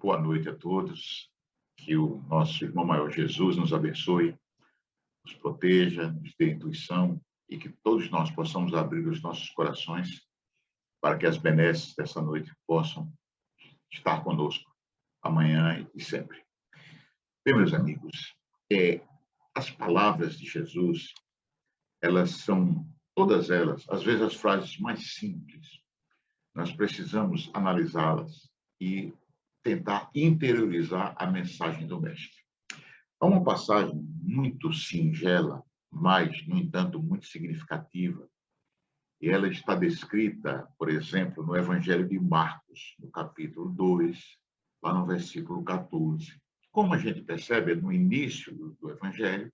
Boa noite a todos. Que o nosso irmão maior Jesus nos abençoe, nos proteja, nos dê intuição e que todos nós possamos abrir os nossos corações para que as benesses dessa noite possam estar conosco amanhã e sempre. Bem, meus amigos, as palavras de Jesus, elas são, todas elas, às vezes as frases mais simples, nós precisamos analisá-las e tentar interiorizar a mensagem do Mestre. Há uma passagem muito singela, mas, no entanto, muito significativa, e ela está descrita, por exemplo, no Evangelho de Marcos, no capítulo 2, lá no versículo 14. Como a gente percebe, no início do Evangelho,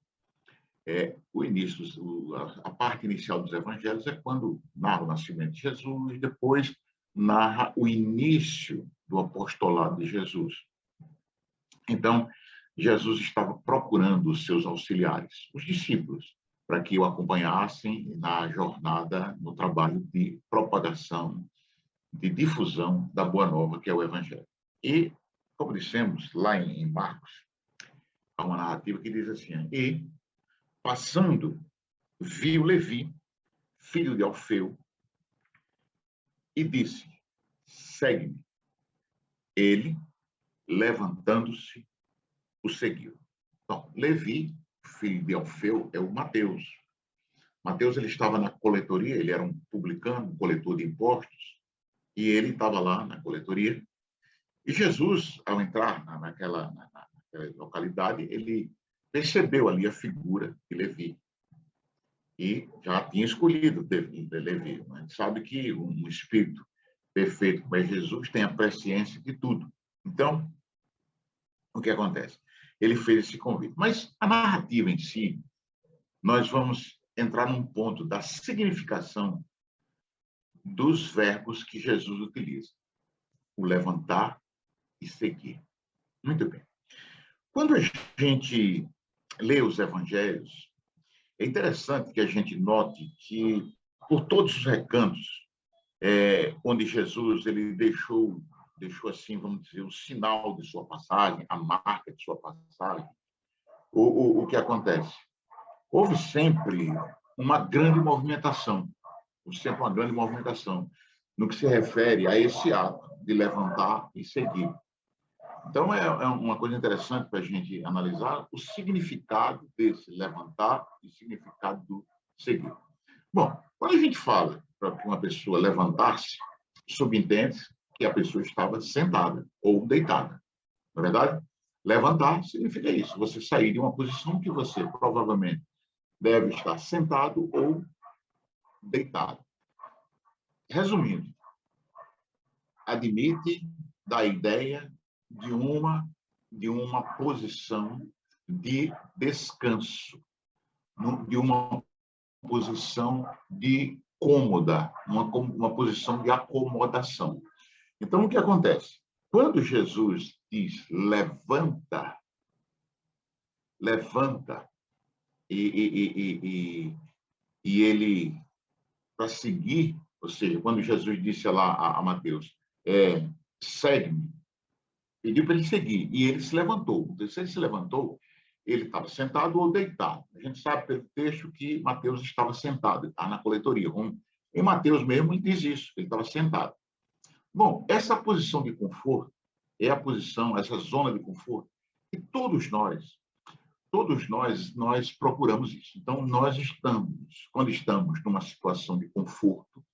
a parte inicial dos Evangelhos é quando narra o nascimento de Jesus, e depois narra o início do apostolado de Jesus. Então, Jesus estava procurando os seus auxiliares, os discípulos, para que o acompanhassem na jornada, no trabalho de propagação, de difusão da Boa Nova, que é o Evangelho. E, como dissemos lá em Marcos, há uma narrativa que diz assim: e, passando, viu Levi, filho de Alfeu, e disse: segue-me. Ele, levantando-se, o seguiu. Então, Levi, filho de Alfeu, é o Mateus. Mateus, ele estava na coletoria, ele era um publicano, um coletor de impostos, e ele estava lá na coletoria. E Jesus, ao entrar naquela localidade, ele percebeu ali a figura de Levi. E já tinha escolhido Levi. A gente sabe que um espírito perfeito como é Jesus tem a presciência de tudo. Então, o que acontece? Ele fez esse convite. Mas a narrativa em si, nós vamos entrar num ponto da significação dos verbos que Jesus utiliza. O levantar e seguir. Muito bem. Quando a gente lê os evangelhos, é interessante que a gente note que, por todos os recantos, onde Jesus ele deixou assim, vamos dizer, o sinal de sua passagem, a marca de sua passagem, o que acontece? Houve sempre uma grande movimentação, no que se refere a esse ato de levantar e seguir. Então, é uma coisa interessante para a gente analisar o significado desse levantar e o significado do seguir. Bom, quando a gente fala para uma pessoa levantar-se, subentende que a pessoa estava sentada ou deitada. Não é verdade? Levantar significa isso, você sair de uma posição que você provavelmente deve estar sentado ou deitado. Resumindo, admite da ideia de uma posição de descanso, de uma posição de cômoda, uma posição de acomodação. Então, o que acontece? Quando Jesus diz levanta, e ele, para seguir, ou seja, quando Jesus disse lá a Mateus, segue-me, pediu para ele seguir, e ele se levantou. Então, se ele se levantou, ele estava sentado ou deitado. A gente sabe pelo texto que Mateus estava sentado, ele estava na coletoria. Em Mateus mesmo, ele diz isso, ele estava sentado. Bom, essa posição de conforto é a posição, essa zona de conforto, que todos nós procuramos isso. Então, quando estamos numa situação de conforto,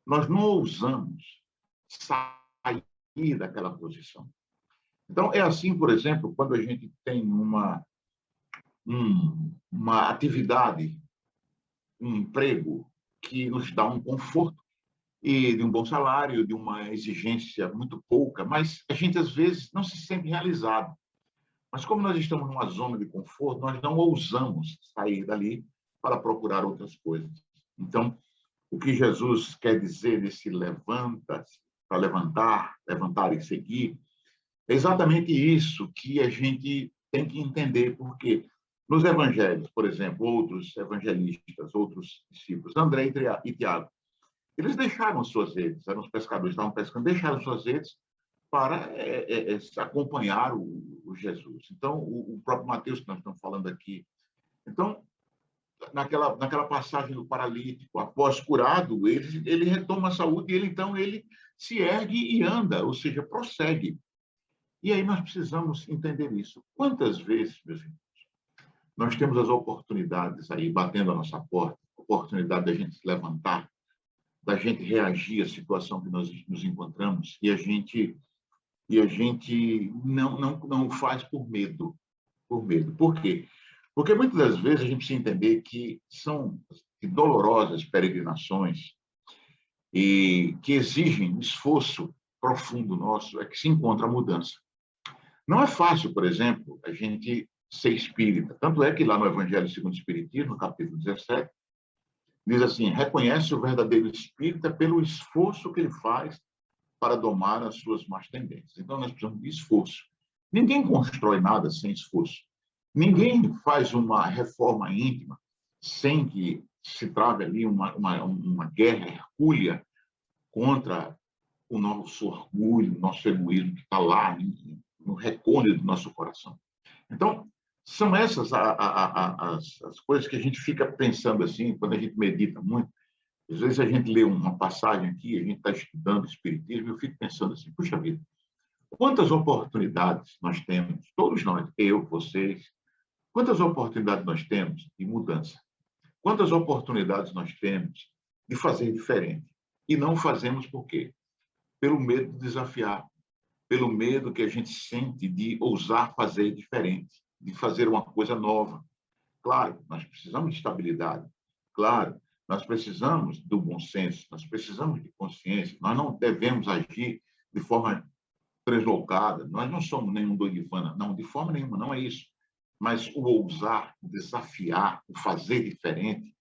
nós não ousamos sair daquela posição. Então, é assim, por exemplo, quando a gente tem uma atividade, um emprego que nos dá um conforto e de um bom salário, de uma exigência muito pouca, mas a gente, às vezes, não se sente realizado. Mas como nós estamos numa zona de conforto, nós não ousamos sair dali para procurar outras coisas. Então, o que Jesus quer dizer nesse levanta-se, para levantar e seguir, é exatamente isso que a gente tem que entender, porque nos evangelhos, por exemplo, outros evangelistas, outros discípulos, André e Tiago, eles deixaram suas redes, eram os pescadores, estavam pescando, deixaram suas redes para acompanhar o Jesus. Então, o próprio Mateus, que nós estamos falando aqui. Então, naquela passagem do paralítico, após curado, ele retoma a saúde e então ele se ergue e anda, ou seja, prossegue. E aí nós precisamos entender isso. Quantas vezes, meus irmãos, nós temos as oportunidades aí batendo a nossa porta, oportunidade da gente se levantar, da gente reagir à situação que nós nos encontramos e a gente não faz por medo. Por medo. Por quê? Porque muitas das vezes a gente precisa entender que são dolorosas peregrinações e que exigem um esforço profundo nosso, é que se encontra a mudança. Não é fácil, por exemplo, a gente ser espírita. Tanto é que lá no Evangelho segundo o Espiritismo, no capítulo 17, diz assim, reconhece o verdadeiro espírita pelo esforço que ele faz para domar as suas más tendências. Então, nós precisamos de esforço. Ninguém constrói nada sem esforço. Ninguém faz uma reforma íntima sem que se trave ali uma guerra hercúlea contra o nosso orgulho, o nosso egoísmo que está lá no recôndito do nosso coração. Então, são essas as coisas que a gente fica pensando assim, quando a gente medita muito. Às vezes a gente lê uma passagem aqui, a gente está estudando Espiritismo, e eu fico pensando assim, puxa vida, quantas oportunidades nós temos, todos nós, eu, vocês, quantas oportunidades nós temos de mudança? Quantas oportunidades nós temos de fazer diferente? E não fazemos por quê? Pelo medo de desafiar, pelo medo que a gente sente de ousar fazer diferente, de fazer uma coisa nova. Claro, nós precisamos de estabilidade. Claro, nós precisamos do bom senso, nós precisamos de consciência. Nós não devemos agir de forma translocada. Nós não somos nenhum doivana, não, de forma nenhuma, não é isso. Mas o ousar, o desafiar, o fazer diferente,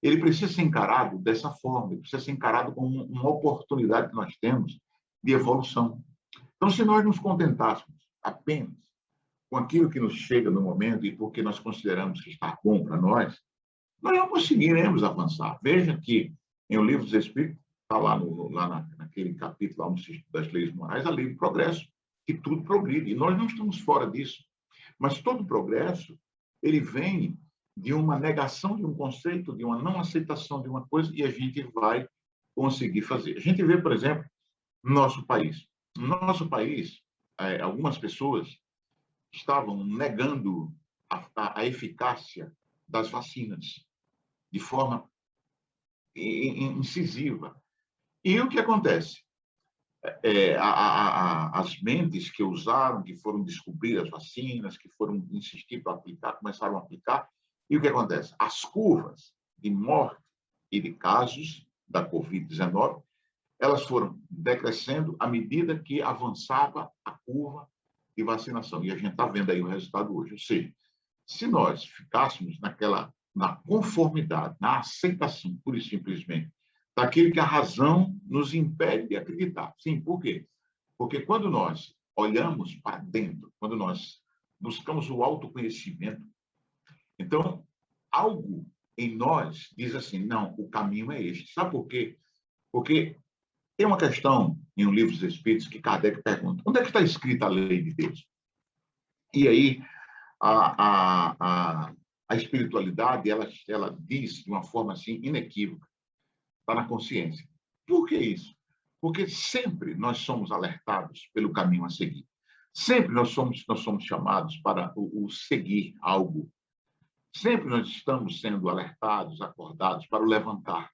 ele precisa ser encarado dessa forma, ele precisa ser encarado como uma oportunidade que nós temos de evolução. Então, se nós nos contentássemos apenas com aquilo que nos chega no momento e porque nós consideramos que está bom para nós não conseguiremos avançar. Veja que em O Livro dos Espíritos, está lá naquele capítulo, lá no Sistema das Leis Morais, a lei do progresso, que tudo progride. E nós não estamos fora disso. Mas todo progresso, ele vem de uma negação de um conceito, de uma não aceitação de uma coisa, e a gente vai conseguir fazer. A gente vê, por exemplo, no nosso país. No nosso país, algumas pessoas estavam negando a eficácia das vacinas de forma incisiva. E o que acontece? As mentes que usaram, que foram descobrir as vacinas, que foram insistir para aplicar, começaram a aplicar. E o que acontece? As curvas de morte e de casos da Covid-19, elas foram decrescendo à medida que avançava a curva de vacinação. E a gente está vendo aí o resultado hoje. Ou seja, se nós ficássemos na conformidade, na aceitação, pura e simplesmente, daquilo que a razão nos impede de acreditar. Sim, por quê? Porque quando nós olhamos para dentro, quando nós buscamos o autoconhecimento, então, algo em nós diz assim, não, o caminho é este. Sabe por quê? Porque tem uma questão em um livro dos Espíritos que Kardec pergunta, onde é que está escrita a lei de Deus? E aí, a espiritualidade, ela diz de uma forma assim inequívoca, está na consciência. Por que isso? Porque sempre nós somos alertados pelo caminho a seguir. Sempre nós somos chamados para o seguir algo. Sempre nós estamos sendo alertados, acordados para o levantar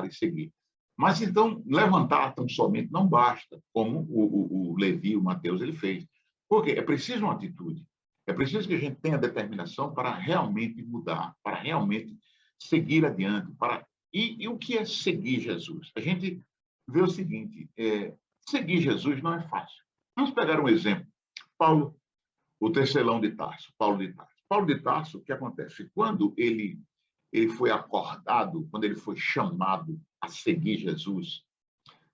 e seguir. Mas então, levantar tão somente não basta, como o Levi, o Mateus, ele fez. Por quê? É preciso uma atitude. É preciso que a gente tenha determinação para realmente mudar, para realmente seguir adiante. E o que é seguir Jesus? A gente vê o seguinte, seguir Jesus não é fácil. Vamos pegar um exemplo. Paulo, o tecelão de Tarso, Paulo de Tarso. Paulo de Tarso, o que acontece? Quando ele foi acordado, quando ele foi chamado a seguir Jesus,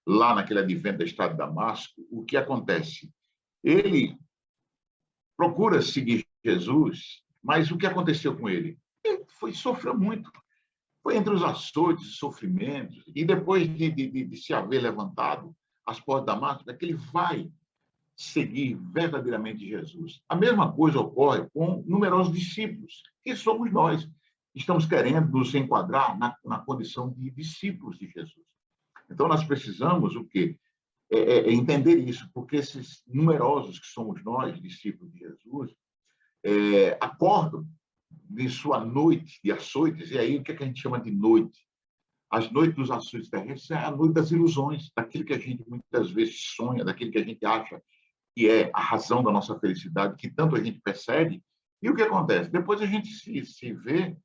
lá naquele advento da estrada de Damasco, o que acontece? Ele procura seguir Jesus, mas o que aconteceu com ele? Ele sofreu muito. Foi entre os açoites e sofrimentos, e depois de se haver levantado as portas da Damasco, é que ele vai seguir verdadeiramente Jesus. A mesma coisa ocorre com numerosos discípulos, que somos nós. Estamos querendo nos enquadrar na condição de discípulos de Jesus. Então, nós precisamos o quê? Entender isso, porque esses numerosos que somos nós, discípulos de Jesus, acordam de sua noite de açoites, e aí o que a gente chama de noite? As noites dos açoites terrestres é a noite das ilusões, daquilo que a gente muitas vezes sonha, daquilo que a gente acha que é a razão da nossa felicidade, que tanto a gente persegue. E o que acontece? Depois a gente se vê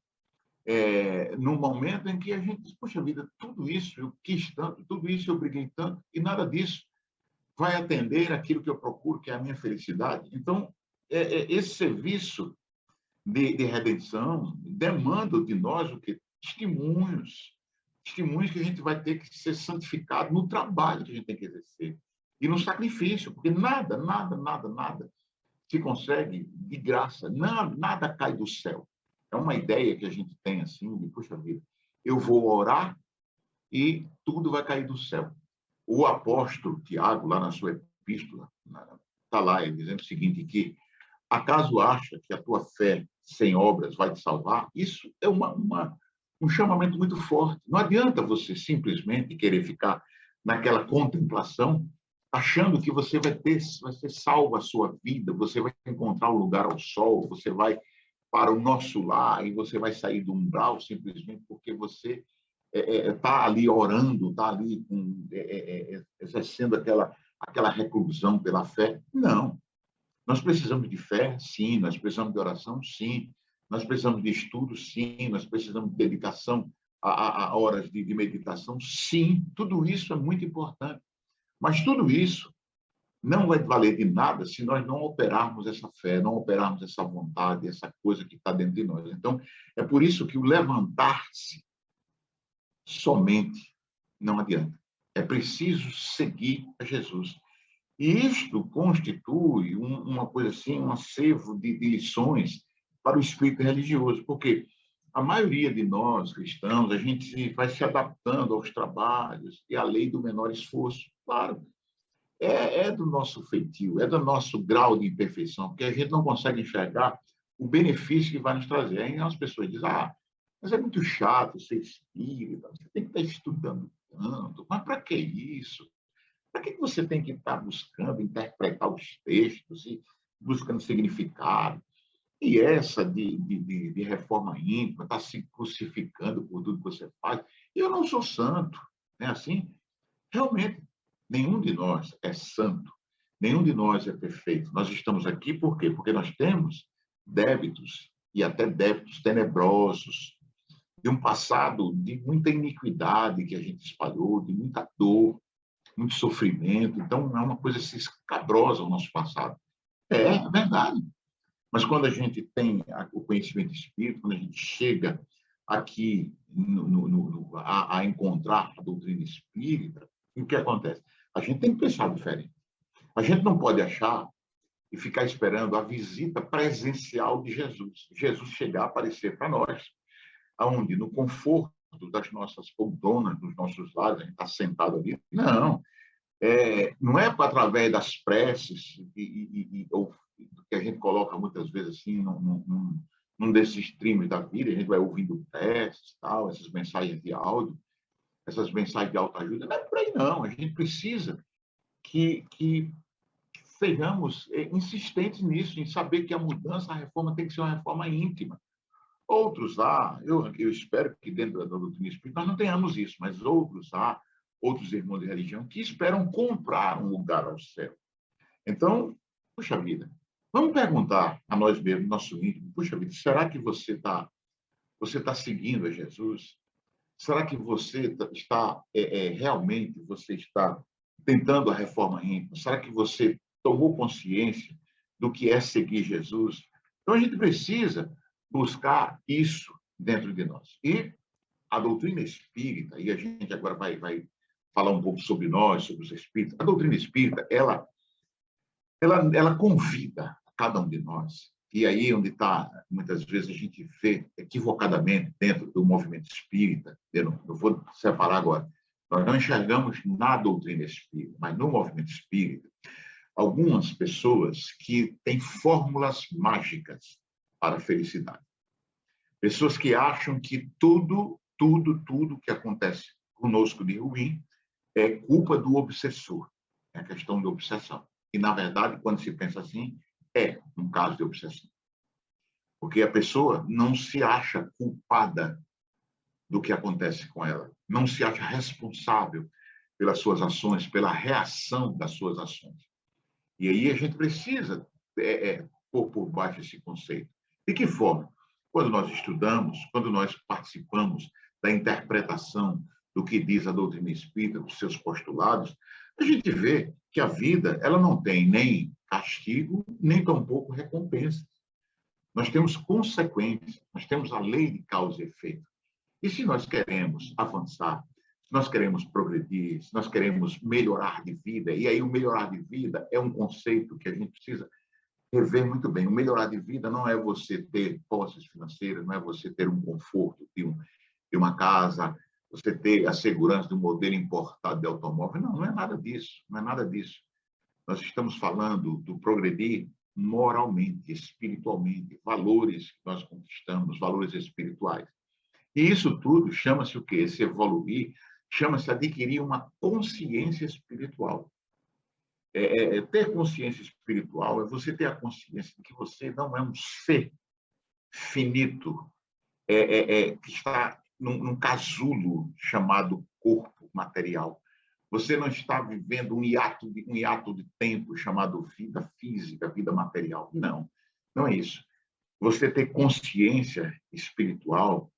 num momento em que a gente diz, poxa vida, tudo isso eu quis tanto, tudo isso eu briguei tanto, e nada disso vai atender aquilo que eu procuro, que é a minha felicidade. Então, esse serviço de redenção demanda de nós o quê? Testemunhos. Testemunhos que a gente vai ter que ser santificado no trabalho que a gente tem que exercer. E no sacrifício, porque nada, nada, nada, nada se consegue de graça. Nada cai do céu. É uma ideia que a gente tem assim, de, puxa vida, eu vou orar e tudo vai cair do céu. O apóstolo Tiago, lá na sua epístola, está lá ele dizendo o seguinte, que acaso acha que a tua fé sem obras vai te salvar? Isso é um chamamento muito forte. Não adianta você simplesmente querer ficar naquela contemplação, achando que você vai ser salvo a sua vida, você vai encontrar um lugar ao sol, você vai para o nosso lar e você vai sair do umbral simplesmente porque você está ali orando, está ali exercendo aquela reclusão pela fé. Não. Nós precisamos de fé, sim. Nós precisamos de oração, sim. Nós precisamos de estudo, sim. Nós precisamos de dedicação a horas de meditação, sim. Tudo isso é muito importante. Mas tudo isso não vai valer de nada se nós não operarmos essa fé, não operarmos essa vontade, essa coisa que está dentro de nós. Então, é por isso que o levantar-se somente não adianta. É preciso seguir a Jesus. E isto constitui uma coisa assim, um acervo de lições para o espírito religioso, porque a maioria de nós, cristãos, a gente vai se adaptando aos trabalhos e à lei do menor esforço. Claro, do nosso feitio, é do nosso grau de imperfeição, porque a gente não consegue enxergar o benefício que vai nos trazer. Aí as pessoas dizem, mas é muito chato ser espírita, você tem que estar estudando tanto, mas para que isso? Para que você tem que estar buscando interpretar os textos e buscando significado? E essa de reforma íntima, está se crucificando por tudo que você faz. Eu não sou santo, né? Assim, realmente, nenhum de nós é santo, nenhum de nós é perfeito. Nós estamos aqui por quê? Porque nós temos débitos, e até débitos tenebrosos, de um passado de muita iniquidade que a gente espalhou, de muita dor, muito sofrimento. Então, é uma coisa assim, escabrosa o nosso passado. É verdade. Mas quando a gente tem o conhecimento espírita, quando a gente chega aqui a encontrar a doutrina espírita, o que acontece? A gente tem que pensar diferente. A gente não pode achar e ficar esperando a visita presencial de Jesus. Jesus chegar a aparecer para nós. Aonde? No conforto das nossas poltronas, dos nossos lares, a gente está sentado ali. Não. Não é através das preces ou que a gente coloca muitas vezes assim num desses streams da vida, a gente vai ouvindo preces, tal, essas mensagens de áudio, essas mensagens de autoajuda. Não é por aí, não. A gente precisa que sejamos insistentes nisso, em saber que a mudança, a reforma tem que ser uma reforma íntima. Outros lá, eu espero que dentro da doutrina espírita nós não tenhamos isso, mas outros lá, outros irmãos de religião, que esperam comprar um lugar ao céu. Então, puxa vida, vamos perguntar a nós mesmos, nosso íntimo, puxa vida, será que você tá seguindo a Jesus? Será que você está realmente, você está tentando a reforma íntima? Será que você tomou consciência do que é seguir Jesus? Então, a gente precisa buscar isso dentro de nós. E a doutrina espírita, e a gente agora vai falar um pouco sobre nós, sobre os espíritos, a doutrina espírita, ela convida cada um de nós, e aí onde está, muitas vezes a gente vê equivocadamente dentro do movimento espírita, eu não vou separar agora, nós não enxergamos na doutrina espírita, mas no movimento espírita, algumas pessoas que têm fórmulas mágicas para a felicidade. Pessoas que acham que tudo que acontece conosco de ruim é culpa do obsessor. É a questão da obsessão. E, na verdade, quando se pensa assim, é um caso de obsessão. Porque a pessoa não se acha culpada do que acontece com ela, não se acha responsável pelas suas ações, pela reação das suas ações. E aí a gente precisa pôr por baixo esse conceito. De que forma? Quando nós estudamos, quando nós participamos da interpretação do que diz a doutrina espírita, dos seus postulados, a gente vê que a vida ela não tem nem castigo, nem tampouco recompensa. Nós temos consequências, nós temos a lei de causa e efeito. E se nós queremos avançar, se nós queremos progredir, se nós queremos melhorar de vida, e aí o melhorar de vida é um conceito que a gente precisa rever muito bem. O melhorar de vida não é você ter posses financeiras, não é você ter um conforto de uma casa, você ter a segurança de um modelo importado de automóvel. Não, não é nada disso, não é nada disso. Nós estamos falando do progredir moralmente, espiritualmente, valores que nós conquistamos, valores espirituais. E isso tudo chama-se o quê? Esse evoluir chama-se adquirir uma consciência espiritual. Ter consciência espiritual é você ter a consciência de que você não é um ser finito, que está num casulo chamado corpo material. Você não está vivendo um hiato de tempo chamado vida física, vida material. Não, não é isso. Você ter consciência espiritual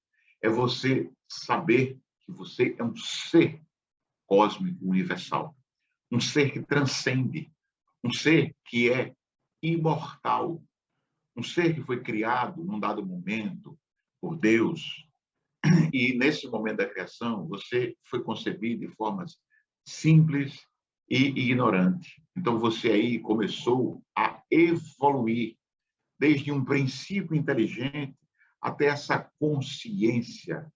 é você saber que você é um ser cósmico universal, um ser que transcende, um ser que é imortal, um ser que foi criado num dado momento por Deus, e nesse momento da criação você foi concebido de formas simples e ignorante. Então você aí começou a evoluir desde um princípio inteligente até essa consciência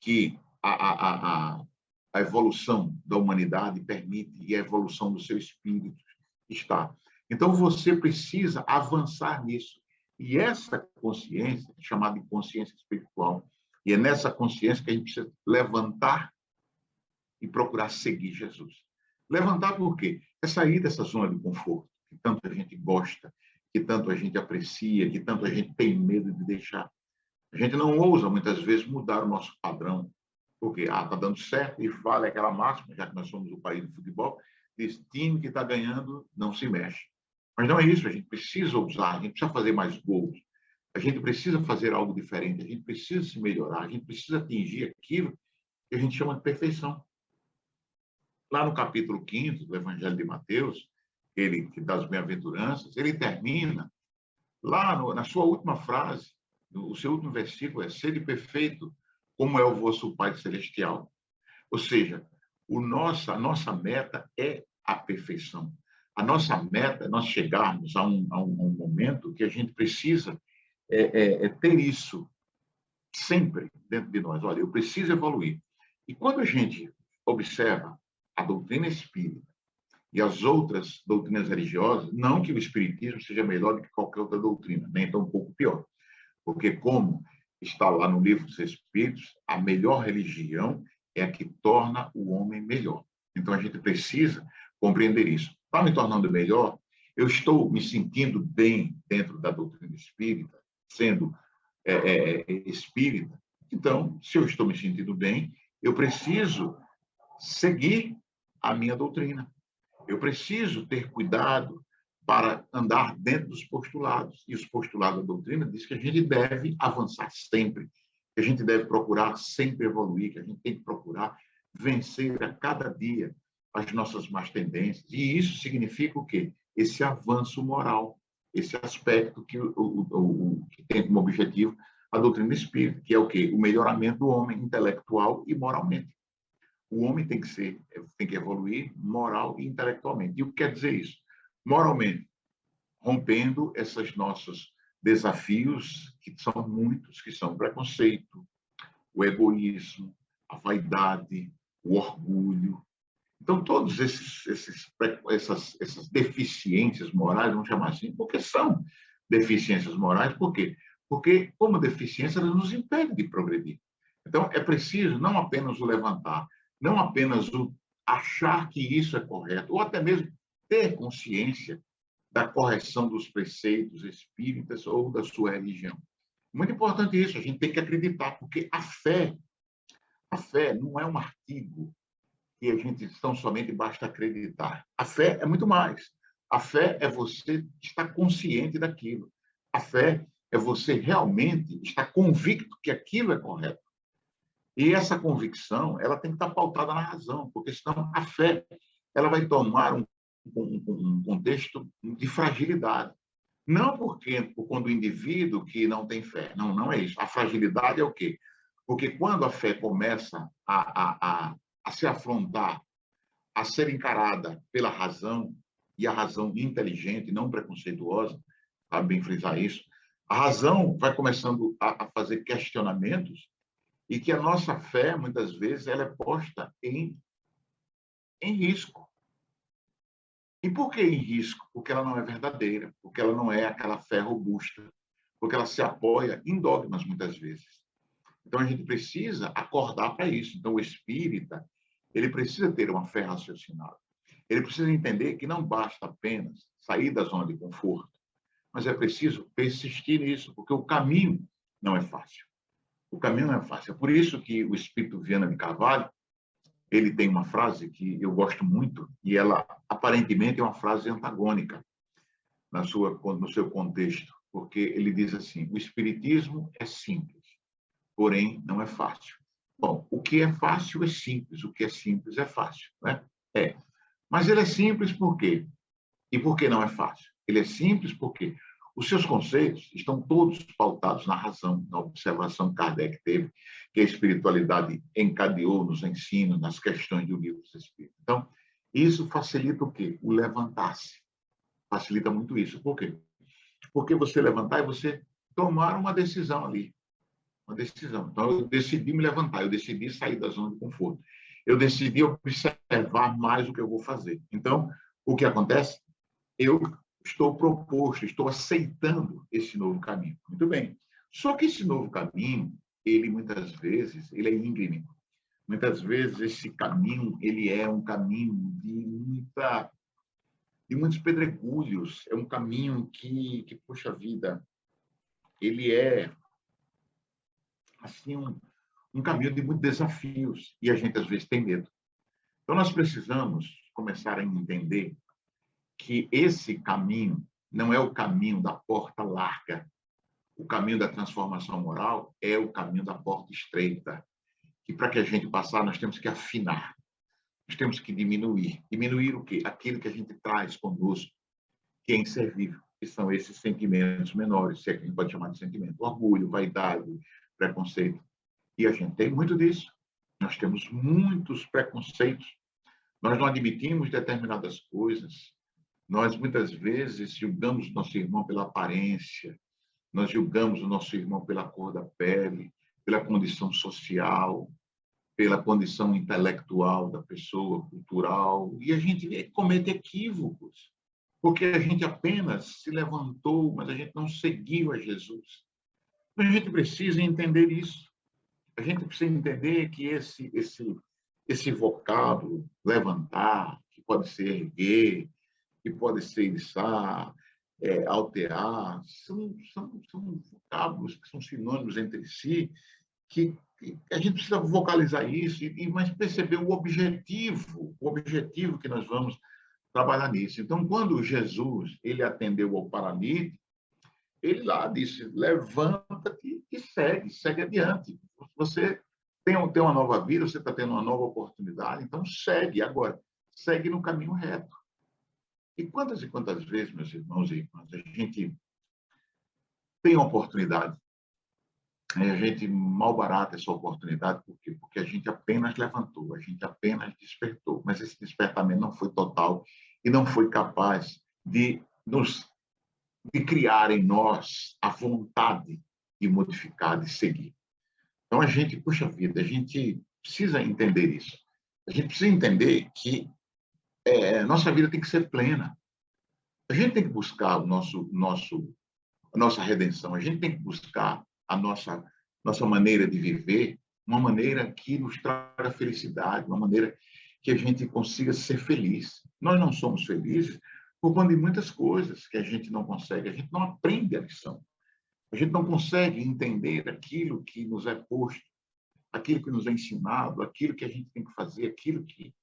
que a evolução da humanidade permite e a evolução do seu espírito está. Então, você precisa avançar nisso. E essa consciência, chamada de consciência espiritual, e é nessa consciência que a gente precisa levantar e procurar seguir Jesus. Levantar por quê? É sair dessa zona de conforto, que tanto a gente gosta, que tanto a gente aprecia, que tanto a gente tem medo de deixar. A gente não ousa, muitas vezes, mudar o nosso padrão, porque está dando certo, e vale aquela máxima, já que nós somos o país do futebol, diz, time que está ganhando não se mexe. Mas não é isso, a gente precisa ousar, a gente precisa fazer mais gols, a gente precisa fazer algo diferente, a gente precisa se melhorar, a gente precisa atingir aquilo que a gente chama de perfeição. Lá no capítulo 5º do Evangelho de Mateus, ele das bem-aventuranças, ele termina, lá na sua última frase, o seu último versículo é: sede perfeito, como é o vosso Pai Celestial. Ou seja, a nossa meta é a perfeição. A nossa meta é nós chegarmos a um momento que a gente precisa ter isso sempre dentro de nós. Olha, eu preciso evoluir. E quando a gente observa a doutrina espírita e as outras doutrinas religiosas, não que o espiritismo seja melhor do que qualquer outra doutrina, nem tão um pouco pior. Porque, como está lá no Livro dos Espíritos, a melhor religião é a que torna o homem melhor. Então, a gente precisa compreender isso. Para me tornando melhor, eu estou me sentindo bem dentro da doutrina espírita, sendo espírita. Então, se eu estou me sentindo bem, eu preciso seguir a minha doutrina. Eu preciso ter cuidado para andar dentro dos postulados. E os postulados da doutrina diz que a gente deve avançar sempre, que a gente deve procurar sempre evoluir, que a gente tem que procurar vencer a cada dia as nossas más tendências. E isso significa o quê? Esse avanço moral, esse aspecto que tem como objetivo a doutrina espírita, que é o quê? O melhoramento do homem intelectual e moralmente. O homem tem que evoluir moral e intelectualmente. E o que quer dizer isso? Moralmente, rompendo esses nossos desafios, que são muitos, que são o preconceito, o egoísmo, a vaidade, o orgulho. Então, todas essas deficiências morais, vamos chamar assim, porque são deficiências morais, por quê? Porque, como deficiência, elas nos impedem de progredir. Então, é preciso não apenas o levantar, não apenas o achar que isso é correto, ou até mesmo ter consciência da correção dos preceitos espíritas ou da sua religião. Muito importante isso, a gente tem que acreditar, porque a fé não é um artigo que a gente tão somente basta acreditar. A fé é muito mais. A fé é você estar consciente daquilo. A fé é você realmente estar convicto que aquilo é correto. E essa convicção, ela tem que estar pautada na razão, porque senão a fé, ela vai tomar um contexto de fragilidade. Não porque quando o indivíduo que não tem fé, não é isso. A fragilidade é o quê? Porque quando a fé começa a se afrontar, a ser encarada pela razão, e a razão inteligente, não preconceituosa, cabe bem frisar isso, a razão vai começando a fazer questionamentos e que a nossa fé, muitas vezes, ela é posta em risco. E por que em risco? Porque ela não é verdadeira, porque ela não é aquela fé robusta, porque ela se apoia em dogmas, muitas vezes. Então, a gente precisa acordar para isso. Então, o espírita, ele precisa ter uma fé raciocinada. Ele precisa entender que não basta apenas sair da zona de conforto, mas é preciso persistir nisso, porque o caminho não é fácil. O caminho não é fácil. É por isso que o espírito Viana de Carvalho, ele tem uma frase que eu gosto muito, e ela aparentemente é uma frase antagônica no seu contexto, porque ele diz assim: o espiritismo é simples, porém não é fácil. Bom, o que é fácil é simples, o que é simples é fácil, né? É. Mas ele é simples por quê? E por que não é fácil? Ele é simples porque os seus conceitos estão todos pautados na razão, na observação que Kardec teve, que a espiritualidade encadeou nos ensinos, nas questões do livro dos Espíritos. Então, isso facilita o quê? O levantar-se. Facilita muito isso. Por quê? Porque você levantar é você tomar uma decisão ali. Uma decisão. Então, eu decidi me levantar, eu decidi sair da zona de conforto. Eu decidi observar mais o que eu vou fazer. Então, o que acontece? Eu estou proposto, estou aceitando esse novo caminho. Muito bem. Só que esse novo caminho, ele muitas vezes, ele é íngreme. Muitas vezes esse caminho, ele é um caminho de muitos pedregulhos, é um caminho que poxa vida, ele é assim um caminho de muitos desafios e a gente às vezes tem medo. Então nós precisamos começar a entender que esse caminho não é o caminho da porta larga. O caminho da transformação moral é o caminho da porta estreita. E para que a gente passar, nós temos que afinar. Nós temos que diminuir. Diminuir o quê? Aquilo que a gente traz conosco, que é inservível, que são esses sentimentos menores, se é que a gente pode chamar de sentimento. Orgulho, vaidade, preconceito. E a gente tem muito disso. Nós temos muitos preconceitos. Nós não admitimos determinadas coisas. Nós, muitas vezes, julgamos o nosso irmão pela aparência, nós julgamos o nosso irmão pela cor da pele, pela condição social, pela condição intelectual da pessoa, cultural, e a gente comete equívocos, porque a gente apenas se levantou, mas a gente não seguiu a Jesus. Então, a gente precisa entender isso. A gente precisa entender que esse vocábulo, levantar, que pode ser erguer, que pode ser içar, alterar, são vocábulos que são sinônimos entre si, que a gente precisa vocalizar isso, mas perceber o objetivo que nós vamos trabalhar nisso. Então, quando Jesus ele atendeu ao paralítico, ele lá disse: levanta-te e segue adiante. Você tem uma nova vida, você está tendo uma nova oportunidade, então segue agora, segue no caminho reto. E quantas vezes, meus irmãos e irmãs, a gente tem a oportunidade, a gente malbarata essa oportunidade, por quê? Porque a gente apenas levantou, a gente apenas despertou, mas esse despertamento não foi total e não foi capaz de criar em nós a vontade de modificar, de seguir. Então, a gente, puxa vida, a gente precisa entender isso. A gente precisa entender que nossa vida tem que ser plena. A gente tem que buscar a nossa redenção, a gente tem que buscar a nossa maneira de viver, uma maneira que nos traga felicidade, uma maneira que a gente consiga ser feliz. Nós não somos felizes por conta de muitas coisas que a gente não consegue, a gente não aprende a lição. A gente não consegue entender aquilo que nos é posto, aquilo que nos é ensinado, aquilo que a gente tem que fazer, aquilo que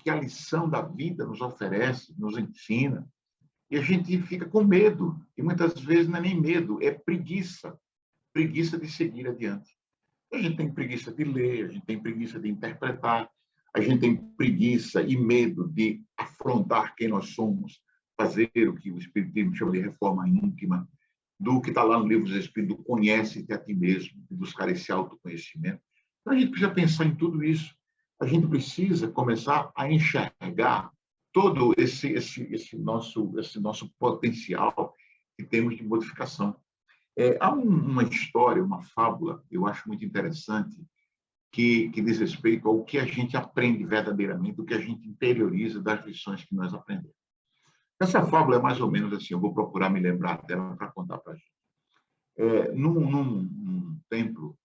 a lição da vida nos oferece, nos ensina. E a gente fica com medo. E muitas vezes não é nem medo, é preguiça. Preguiça de seguir adiante. A gente tem preguiça de ler, a gente tem preguiça de interpretar, a gente tem preguiça e medo de afrontar quem nós somos, fazer o que o Espiritismo chama de reforma íntima, do que está lá no livro dos Espíritos, do conhece-te a ti mesmo, de buscar esse autoconhecimento. Então, a gente precisa pensar em tudo isso. A gente precisa começar a enxergar todo esse nosso potencial que temos de modificação. Há uma história, uma fábula, eu acho muito interessante, que diz respeito ao que a gente aprende verdadeiramente, o que a gente interioriza das lições que nós aprendemos. Essa fábula é mais ou menos assim, eu vou procurar me lembrar dela para contar para a gente. Num templo,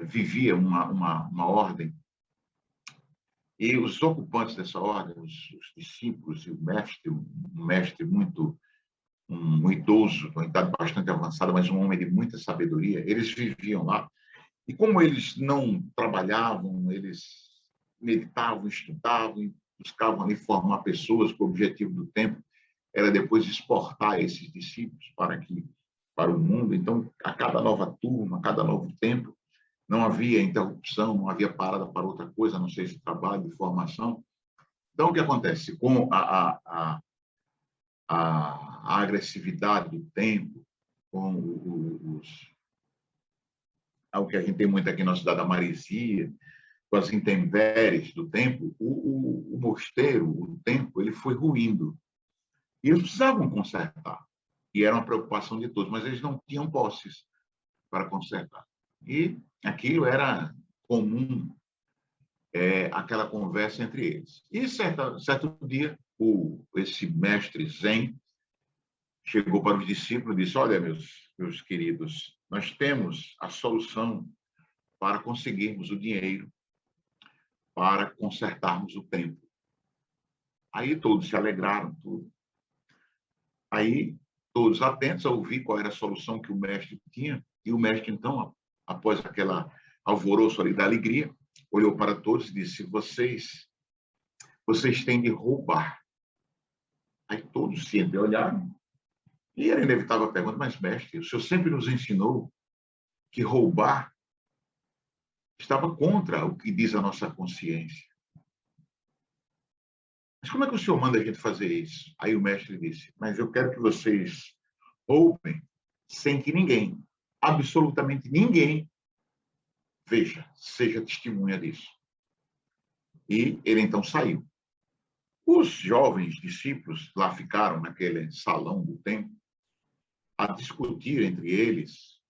vivia uma ordem, e os ocupantes dessa ordem, os discípulos e o mestre, um mestre muito, um idoso, uma idade bastante avançada, mas um homem de muita sabedoria, eles viviam lá. E como eles não trabalhavam, eles meditavam, estudavam e buscavam ali formar pessoas, que o objetivo do tempo era depois exportar esses discípulos para o mundo. Então, a cada nova turma, a cada novo tempo, não havia interrupção, não havia parada para outra coisa, a não ser esse trabalho de formação. Então, o que acontece? Com a agressividade do tempo, com o que a gente tem muito aqui na cidade, a maresia, com as intempéries do tempo, o mosteiro, o templo, ele foi ruindo. E eles precisavam consertar. E era uma preocupação de todos, mas eles não tinham posses para consertar. E aquilo era comum, aquela conversa entre eles. E certo dia, esse mestre Zen chegou para os discípulos e disse: olha, meus queridos, nós temos a solução para conseguirmos o dinheiro para consertarmos o templo. Aí todos se alegraram, tudo. Aí todos atentos a ouvir qual era a solução que o mestre tinha, e o mestre, então, após aquela alvoroço ali da alegria, olhou para todos e disse: vocês têm de roubar. Aí todos se olharam, e era inevitável a pergunta: mas mestre, o senhor sempre nos ensinou que roubar estava contra o que diz a nossa consciência. Mas como é que o senhor manda a gente fazer isso? Aí o mestre disse: mas eu quero que vocês roubem sem que ninguém, absolutamente ninguém, veja, seja testemunha disso. E ele então saiu. Os jovens discípulos lá ficaram naquele salão do templo a discutir entre eles.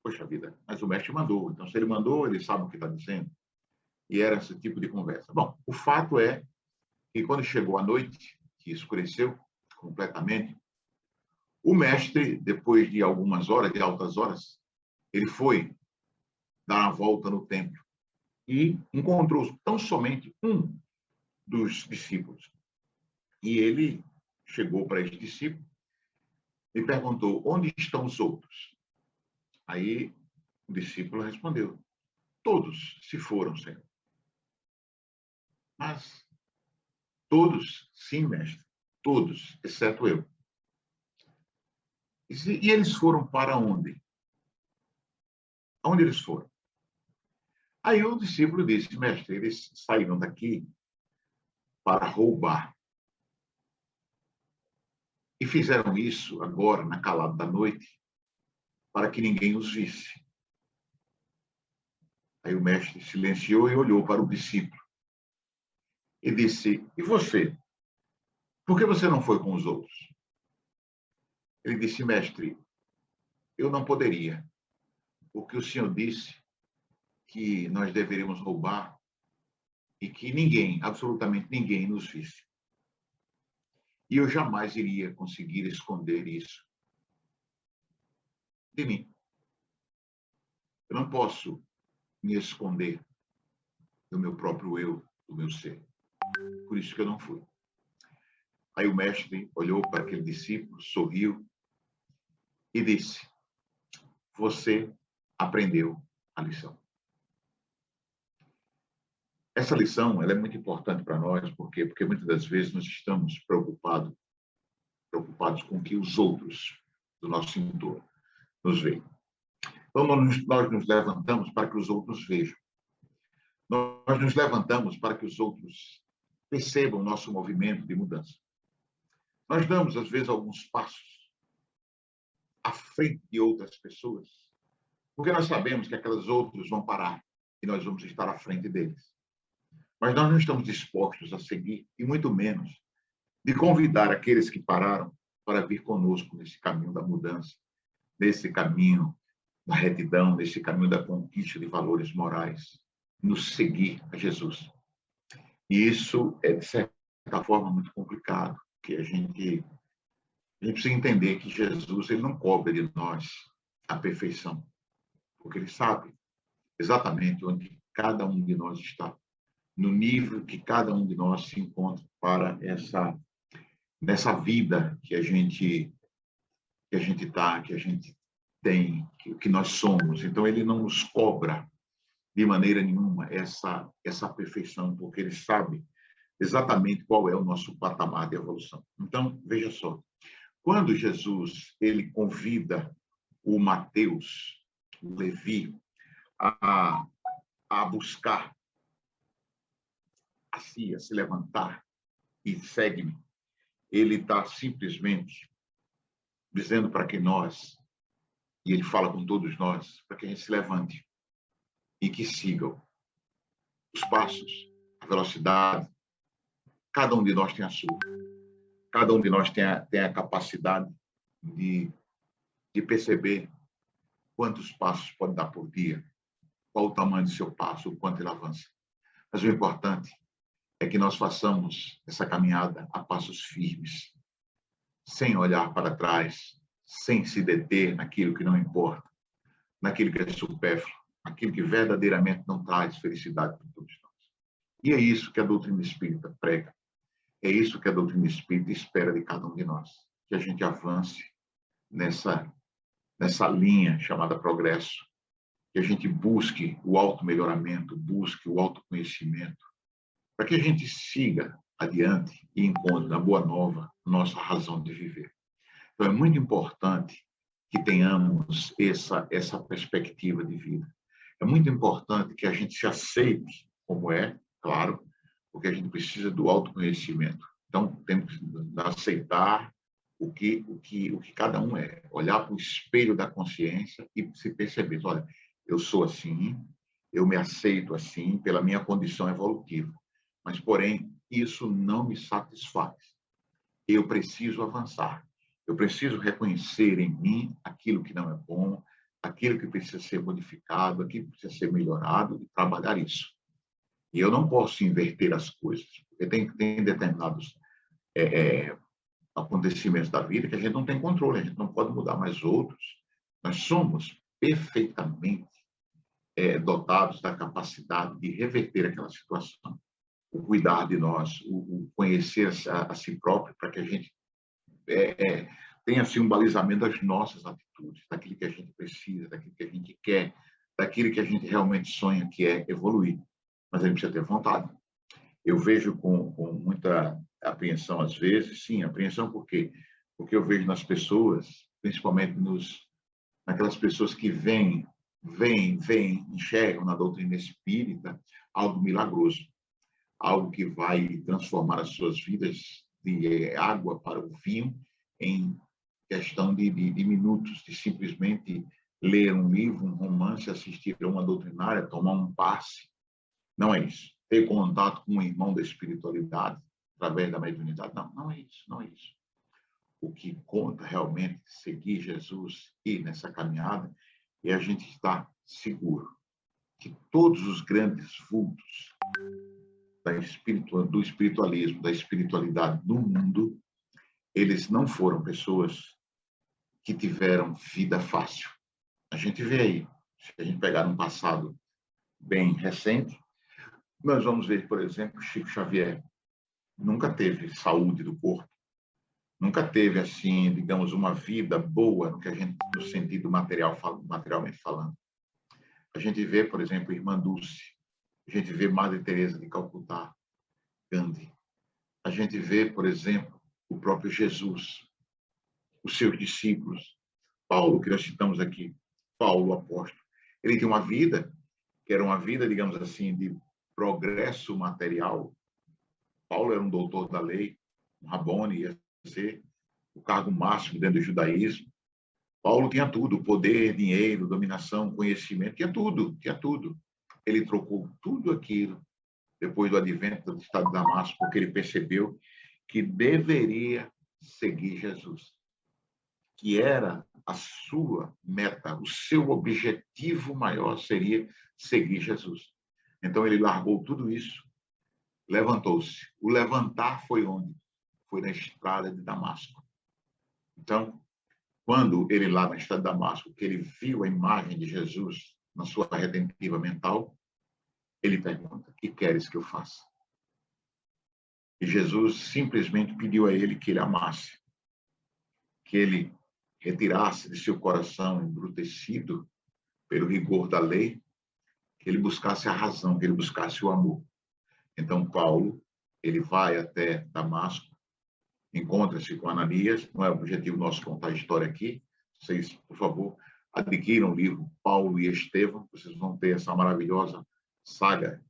Poxa vida, mas o mestre mandou. Então, se ele mandou, ele sabe o que está dizendo. E era esse tipo de conversa. Bom, o fato é que quando chegou a noite, que escureceu completamente, o mestre, depois de algumas horas, de altas horas, ele foi dar uma volta no templo e encontrou tão somente um dos discípulos. E ele chegou para esse discípulo e perguntou: onde estão os outros? Aí o discípulo respondeu: todos se foram, Senhor. Mas todos, sim, mestre, todos, exceto eu. E eles foram para onde? Aonde eles foram? Aí o discípulo disse: mestre, eles saíram daqui para roubar. E fizeram isso agora, na calada da noite, para que ninguém os visse. Aí o mestre silenciou e olhou para o discípulo e disse: e você? Por que você não foi com os outros? Ele disse: mestre, eu não poderia, porque o senhor disse que nós deveríamos roubar e que ninguém, absolutamente ninguém, nos visse. E eu jamais iria conseguir esconder isso de mim. Eu não posso me esconder do meu próprio eu, do meu ser. Por isso que eu não fui. Aí o mestre olhou para aquele discípulo, sorriu e disse: você aprendeu a lição. Essa lição ela é muito importante para nós, por quê? Porque muitas das vezes nós estamos preocupados com o que os outros do nosso entorno nos veem. Então, nós nos levantamos para que os outros vejam. Nós nos levantamos para que os outros percebam o nosso movimento de mudança. Nós damos, às vezes, alguns passos à frente de outras pessoas, porque nós sabemos que aquelas outras vão parar e nós vamos estar à frente deles. Mas nós não estamos dispostos a seguir, e muito menos de convidar aqueles que pararam para vir conosco nesse caminho da mudança, nesse caminho da retidão, nesse caminho da conquista de valores morais, nos seguir a Jesus. E isso é, de certa forma, muito complicado, porque a gente precisa entender que Jesus ele não cobra de nós a perfeição, porque ele sabe exatamente onde cada um de nós está, no nível que cada um de nós se encontra para nessa vida que a gente está, que a gente tem, que nós somos. Então, ele não nos cobra de maneira nenhuma essa perfeição, porque ele sabe exatamente qual é o nosso patamar de evolução. Então, veja só, quando Jesus ele convida o Mateus, o Levi, a buscar a se levantar e segue-me, ele está simplesmente dizendo para que nós, e ele fala com todos nós, para que a gente se levante e que sigam os passos, a velocidade. Cada um de nós tem a sua. Cada um de nós tem a capacidade de perceber quantos passos pode dar por dia, qual o tamanho do seu passo, o quanto ele avança. Mas o importante é que nós façamos essa caminhada a passos firmes, sem olhar para trás, sem se deter naquilo que não importa, naquilo que é supérfluo, naquilo que verdadeiramente não traz felicidade para todos nós. E é isso que a doutrina espírita prega. É isso que a doutrina espírita espera de cada um de nós, que a gente avance nessa linha chamada progresso, que a gente busque o auto-melhoramento, busque o autoconhecimento, para que a gente siga adiante e encontre na Boa Nova nossa razão de viver. Então, é muito importante que tenhamos essa perspectiva de vida. É muito importante que a gente se aceite como é, claro, porque a gente precisa do autoconhecimento. Então, temos que aceitar o que cada um é, olhar para o espelho da consciência e se perceber, olha, eu sou assim, eu me aceito assim pela minha condição evolutiva, mas, porém, isso não me satisfaz. Eu preciso avançar. Eu preciso reconhecer em mim aquilo que não é bom, aquilo que precisa ser modificado, aquilo que precisa ser melhorado e trabalhar isso. E eu não posso inverter as coisas, porque tem determinados acontecimentos da vida que a gente não tem controle, a gente não pode mudar, mas outros, nós somos perfeitamente dotados da capacidade de reverter aquela situação, o cuidar de nós, o conhecer a si próprio, para que a gente tenha assim, um balizamento das nossas atitudes, daquilo que a gente precisa, daquilo que a gente quer, daquilo que a gente realmente sonha, que é evoluir. Mas a gente precisa ter vontade. Eu vejo com muita apreensão, às vezes, sim, apreensão por quê? Porque eu vejo nas pessoas, principalmente naquelas pessoas que vêm, enxergam na doutrina espírita algo milagroso, algo que vai transformar as suas vidas de água para o vinho em questão de minutos, de simplesmente ler um livro, um romance, assistir a uma doutrinária, tomar um passe. Não é isso. Ter contato com um irmão da espiritualidade, através da mediunidade. Não é isso, não é isso. O que conta realmente seguir Jesus e nessa caminhada é a gente estar seguro que todos os grandes vultos do espiritualismo, da espiritualidade do mundo, eles não foram pessoas que tiveram vida fácil. A gente vê aí, se a gente pegar um passado bem recente, nós vamos ver, por exemplo, Chico Xavier nunca teve saúde do corpo, nunca teve, assim, digamos, uma vida boa no que a gente, no sentido materialmente falando. A gente vê, por exemplo, Irmã Dulce, a gente vê Madre Teresa de Calcutá, Gandhi. A gente vê, por exemplo, o próprio Jesus, os seus discípulos. Paulo, que nós citamos aqui, Paulo, o apóstolo. Ele tinha uma vida, que era uma vida, digamos assim, de progresso material. Paulo era um doutor da lei, um Rabone, ia ser o cargo máximo dentro do judaísmo. Paulo tinha tudo, poder, dinheiro, dominação, conhecimento, tinha tudo, tinha tudo. Ele trocou tudo aquilo depois do advento do estado de Damasco, porque ele percebeu que deveria seguir Jesus, que era a sua meta, o seu objetivo maior seria seguir Jesus. Então ele largou tudo isso, levantou-se. O levantar foi onde? Foi na estrada de Damasco. Então, quando ele lá na estrada de Damasco, que ele viu a imagem de Jesus na sua redentiva mental, ele pergunta: "O que queres que eu faça?" E Jesus simplesmente pediu a ele que ele amasse, que ele retirasse de seu coração embrutecido pelo rigor da lei, que ele buscasse a razão, que ele buscasse o amor. Então, Paulo, ele vai até Damasco, encontra-se com Ananias, não é o objetivo nosso contar a história aqui, vocês, por favor, adquiram o livro Paulo e Estevão, vocês vão ter essa maravilhosa saga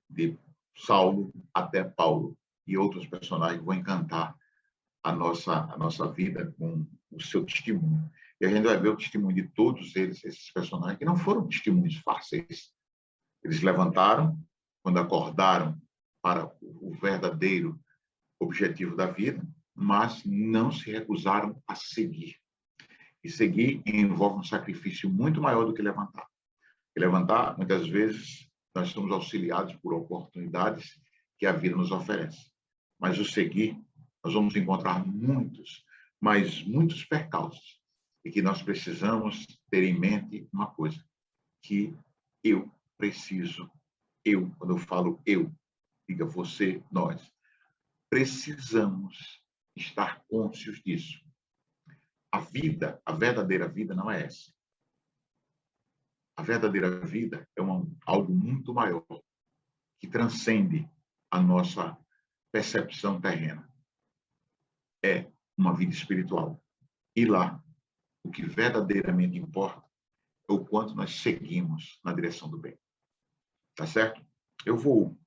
de Saulo até Paulo, e outros personagens vão encantar a nossa vida com o seu testemunho. E a gente vai ver o testemunho de todos eles, esses personagens, que não foram testemunhos fáceis. Eles levantaram, quando acordaram para o verdadeiro objetivo da vida, mas não se recusaram a seguir. E seguir envolve um sacrifício muito maior do que levantar. E levantar, muitas vezes, nós somos auxiliados por oportunidades que a vida nos oferece. Mas o seguir, nós vamos encontrar muitos, mas muitos percalços. E que nós precisamos ter em mente uma coisa, que eu preciso, quando eu falo eu, diga você, nós, precisamos estar conscientes disso. A vida, a verdadeira vida não é essa. A verdadeira vida é algo muito maior, que transcende a nossa percepção terrena. É uma vida espiritual. E lá, o que verdadeiramente importa é o quanto nós seguimos na direção do bem. Tá certo? Eu vou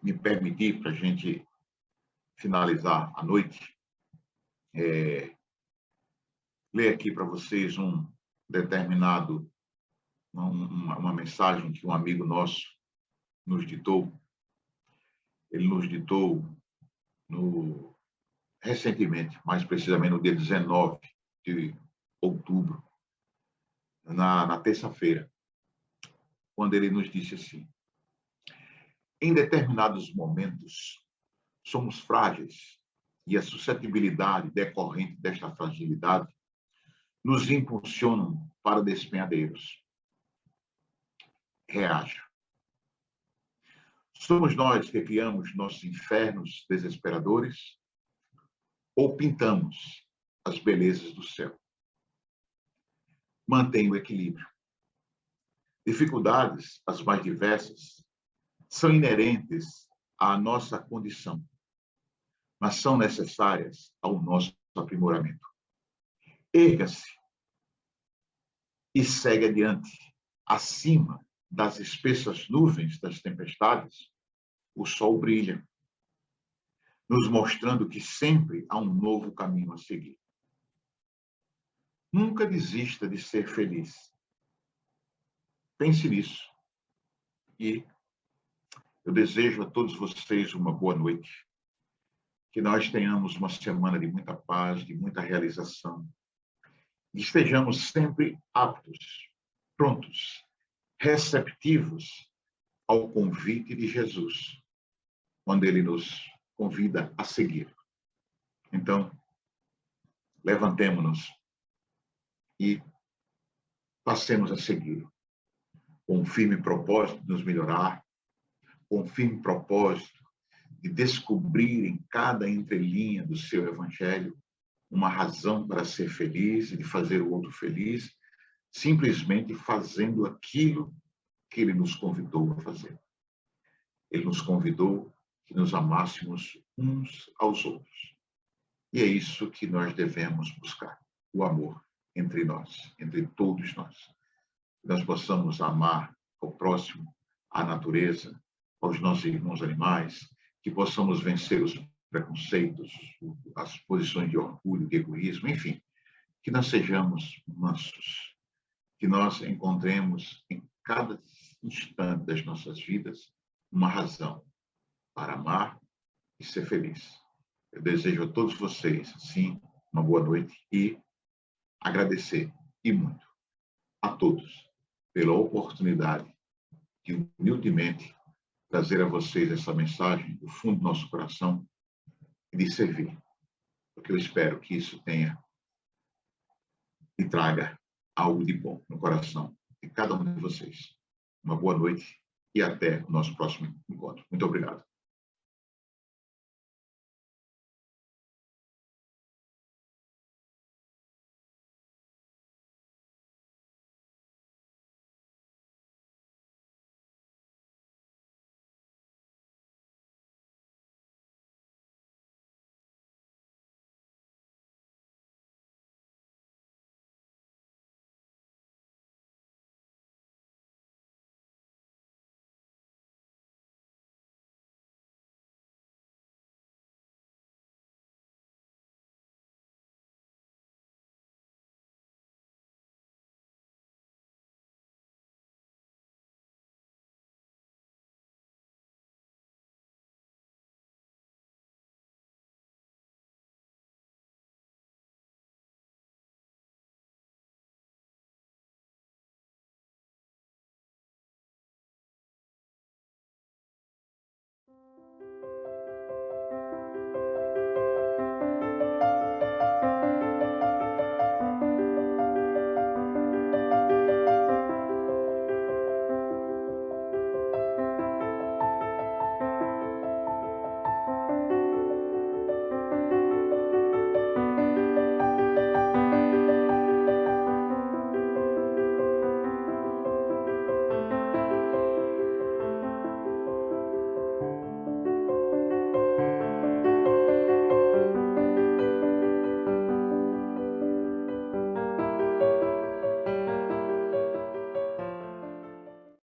me permitir, para a gente finalizar a noite, ler aqui para vocês uma mensagem que um amigo nosso nos ditou. Ele nos ditou recentemente, mais precisamente no dia 19 de outubro, na terça-feira, quando ele nos disse assim: em determinados momentos, somos frágeis e a suscetibilidade decorrente desta fragilidade nos impulsionam para despenhadeiros. Reaja. Somos nós que criamos nossos infernos desesperadores ou pintamos as belezas do céu? Mantenha o equilíbrio. Dificuldades, as mais diversas, são inerentes à nossa condição, mas são necessárias ao nosso aprimoramento. Erga-se e segue adiante. Acima das espessas nuvens das tempestades, o sol brilha, nos mostrando que sempre há um novo caminho a seguir. Nunca desista de ser feliz. Pense nisso. E eu desejo a todos vocês uma boa noite. Que nós tenhamos uma semana de muita paz, de muita realização. E estejamos sempre aptos, prontos, receptivos ao convite de Jesus, quando ele nos convida a seguir. Então, levantemo-nos e passemos a segui-lo, com um firme propósito de nos melhorar, com um firme propósito de descobrir em cada entrelinha do seu evangelho uma razão para ser feliz e de fazer o outro feliz, simplesmente fazendo aquilo que ele nos convidou a fazer. Ele nos convidou que nos amássemos uns aos outros. E é isso que nós devemos buscar, o amor entre nós, entre todos nós. Que nós possamos amar ao próximo, à natureza, aos nossos irmãos animais, que possamos vencer os preconceitos, as posições de orgulho, de egoísmo, enfim, que nós sejamos mansos, que nós encontremos em cada instante das nossas vidas uma razão para amar e ser feliz. Eu desejo a todos vocês, sim, uma boa noite e agradecer, e muito, a todos pela oportunidade de humildemente trazer a vocês essa mensagem do fundo do nosso coração e de servir, porque eu espero que isso tenha e traga algo de bom no coração de cada um de vocês. Uma boa noite e até o nosso próximo encontro. Muito obrigado.